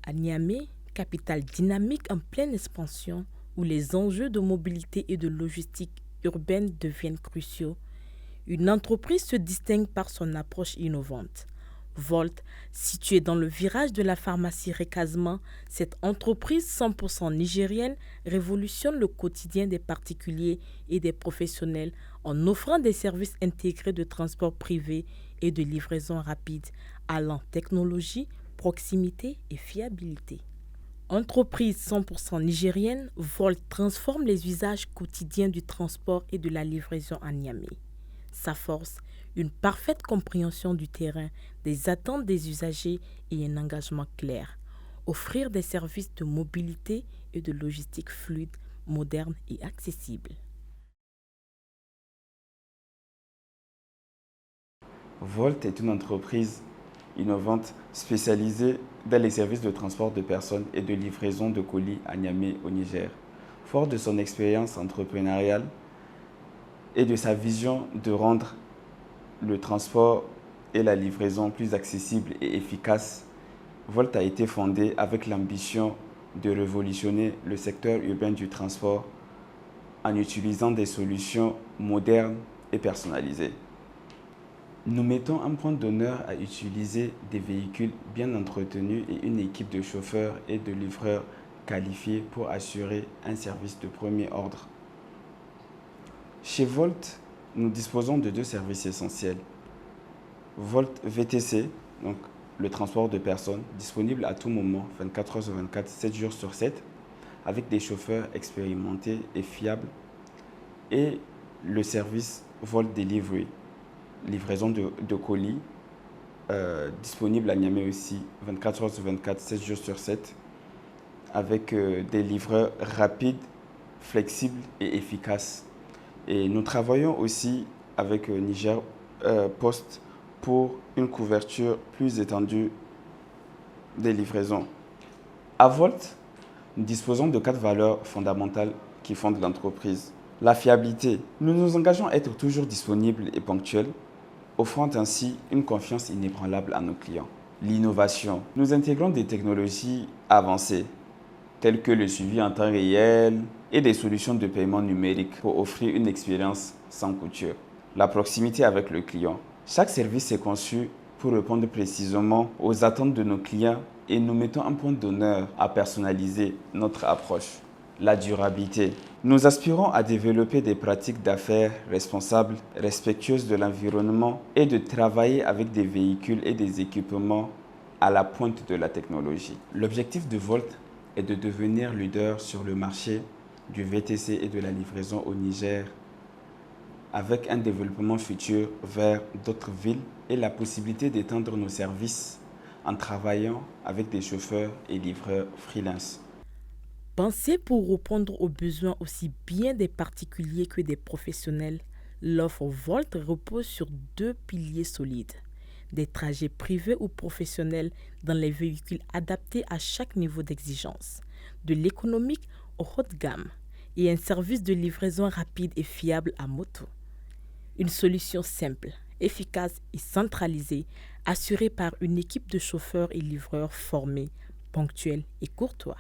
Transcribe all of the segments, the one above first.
À Niamey, capitale dynamique en pleine expansion, où les enjeux de mobilité et de logistique urbaine deviennent cruciaux, une entreprise se distingue par son approche innovante. Volt, située dans le virage de la pharmacie Recasement, cette entreprise 100% nigérienne révolutionne le quotidien des particuliers et des professionnels en offrant des services intégrés de transport privé et de livraison rapide, allant technologie, proximité et fiabilité. Entreprise 100% nigérienne, Volt transforme les usages quotidiens du transport et de la livraison à Niamey. Sa force, une parfaite compréhension du terrain, des attentes des usagers et un engagement clair. Offrir des services de mobilité et de logistique fluide, modernes et accessibles. Volt est une entreprise innovante spécialisée dans les services de transport de personnes et de livraison de colis à Niamey au Niger. Fort de son expérience entrepreneuriale et de sa vision de rendre le transport et la livraison plus accessibles et efficaces, Volt a été fondé avec l'ambition de révolutionner le secteur urbain du transport en utilisant des solutions modernes et personnalisées. Nous mettons un point d'honneur à utiliser des véhicules bien entretenus et une équipe de chauffeurs et de livreurs qualifiés pour assurer un service de premier ordre. Chez Volt, nous disposons de deux services essentiels. Volt VTC, donc le transport de personnes, disponible à tout moment, 24 heures sur 24, 7 jours sur 7, avec des chauffeurs expérimentés et fiables. Et le service Volt Delivery, livraison de colis, disponible à Niamey aussi, 24 heures sur 24, 7 jours sur 7, avec des livreurs rapides, flexibles et efficaces. Et nous travaillons aussi avec Niger Post pour une couverture plus étendue des livraisons. À Volt, nous disposons de 4 valeurs fondamentales qui fondent l'entreprise. La fiabilité. Nous nous engageons à être toujours disponibles et ponctuels, offrant ainsi une confiance inébranlable à nos clients. L'innovation. Nous intégrons des technologies avancées, telles que le suivi en temps réel et des solutions de paiement numérique pour offrir une expérience sans couture. La proximité avec le client. Chaque service est conçu pour répondre précisément aux attentes de nos clients et nous mettons un point d'honneur à personnaliser notre approche. La durabilité. Nous aspirons à développer des pratiques d'affaires responsables, respectueuses de l'environnement et de travailler avec des véhicules et des équipements à la pointe de la technologie. L'objectif de Volt est de devenir leader sur le marché du VTC et de la livraison au Niger, avec un développement futur vers d'autres villes et la possibilité d'étendre nos services en travaillant avec des chauffeurs et livreurs freelance. Pensée pour répondre aux besoins aussi bien des particuliers que des professionnels, l'offre Volt repose sur deux piliers solides. Des trajets privés ou professionnels dans les véhicules adaptés à chaque niveau d'exigence, de l'économique au haut de gamme, et un service de livraison rapide et fiable à moto. Une solution simple, efficace et centralisée, assurée par une équipe de chauffeurs et livreurs formés, ponctuels et courtois.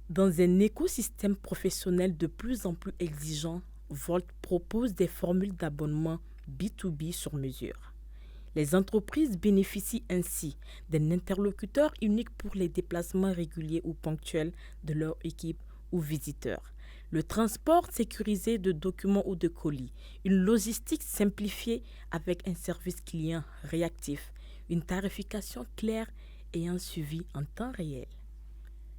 Dans un écosystème professionnel de plus en plus exigeant, Volt propose des formules d'abonnement B2B sur mesure. Les entreprises bénéficient ainsi d'un interlocuteur unique pour les déplacements réguliers ou ponctuels de leur équipe ou visiteurs, le transport sécurisé de documents ou de colis, une logistique simplifiée avec un service client réactif, une tarification claire et un suivi en temps réel.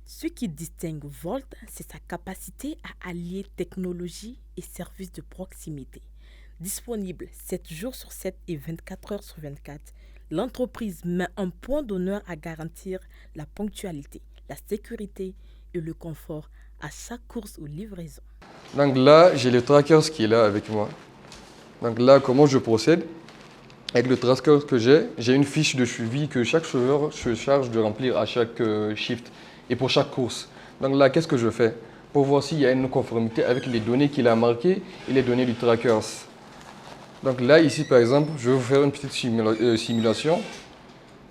Ce qui distingue Volt, c'est sa capacité à allier technologie et services de proximité. Disponible 7 jours sur 7 et 24 heures sur 24, l'entreprise met un point d'honneur à garantir la ponctualité, la sécurité et le confort à chaque course ou livraison. Donc là, j'ai le tracker qui est là avec moi. Donc là, comment je procède? Avec le tracker que j'ai une fiche de suivi que chaque chauffeur se charge de remplir à chaque shift et pour chaque course. Donc là, qu'est-ce que je fais? Pour voir s'il y a une conformité avec les données qu'il a marquées et les données du tracker. Donc là, ici, par exemple, je vais vous faire une petite simulation.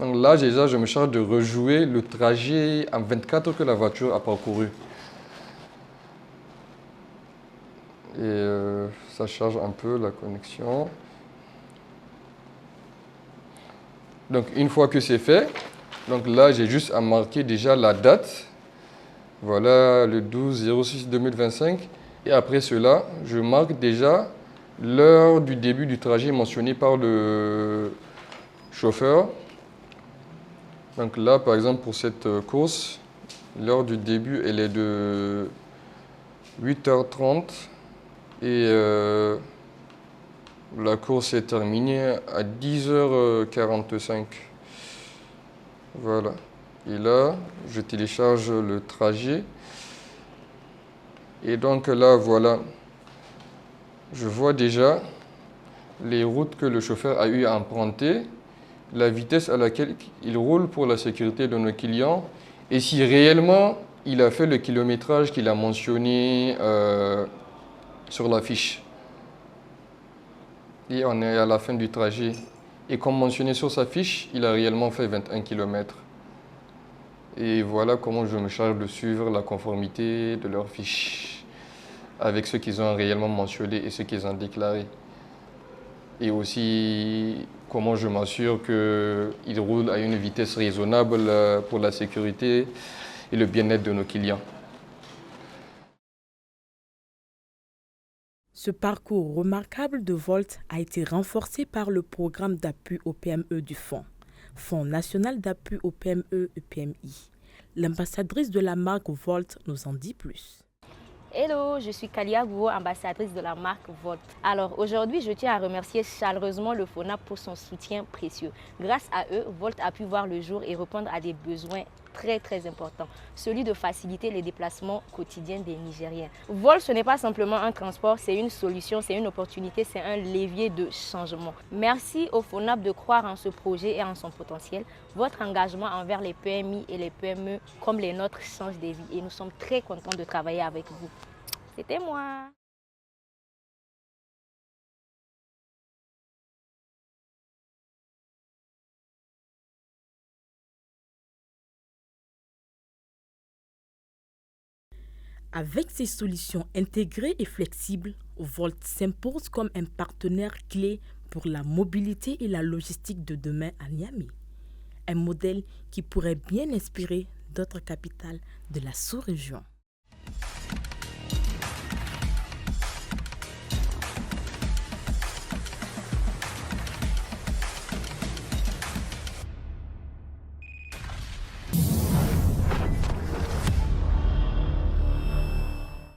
Donc là, déjà, je me charge de rejouer le trajet en 24 heures que la voiture a parcouru. Et ça charge un peu la connexion. Donc une fois que c'est fait, donc là, j'ai juste à marquer déjà la date. Voilà, le 12/06/2025. Et après cela, je marque déjà l'heure du début du trajet mentionnée par le chauffeur. Donc là, par exemple, pour cette course, l'heure du début, elle est de 8h30 et la course est terminée à 10h45. Voilà. Et là, je télécharge le trajet. Et donc là, voilà, je vois déjà les routes que le chauffeur a eu à emprunter, la vitesse à laquelle il roule pour la sécurité de nos clients et si réellement il a fait le kilométrage qu'il a mentionné sur la fiche. Et on est à la fin du trajet. Et comme mentionné sur sa fiche, il a réellement fait 21 km. Et voilà comment je me charge de suivre la conformité de leur fiche avec ce qu'ils ont réellement mentionné et ce qu'ils ont déclaré. Et aussi comment je m'assure qu'ils roulent à une vitesse raisonnable pour la sécurité et le bien-être de nos clients. Ce parcours remarquable de Volt a été renforcé par le programme d'appui aux PME du Fonds national d'appui aux PME et PMI. L'ambassadrice de la marque Volt nous en dit plus. Hello, je suis Kalia Gouo, ambassadrice de la marque Volt. Alors aujourd'hui, je tiens à remercier chaleureusement le FONAP pour son soutien précieux. Grâce à eux, Volt a pu voir le jour et répondre à des besoins très importants, celui de faciliter les déplacements quotidiens des Nigériens. Volt, ce n'est pas simplement un transport, c'est une solution, c'est une opportunité, c'est un levier de changement. Merci au FONAP de croire en ce projet et en son potentiel. Votre engagement envers les PMI et les PME comme les nôtres change des vies et nous sommes très contents de travailler avec vous. C'était moi. Avec ses solutions intégrées et flexibles, Volt s'impose comme un partenaire clé pour la mobilité et la logistique de demain à Niamey. Un modèle qui pourrait bien inspirer d'autres capitales de la sous-région.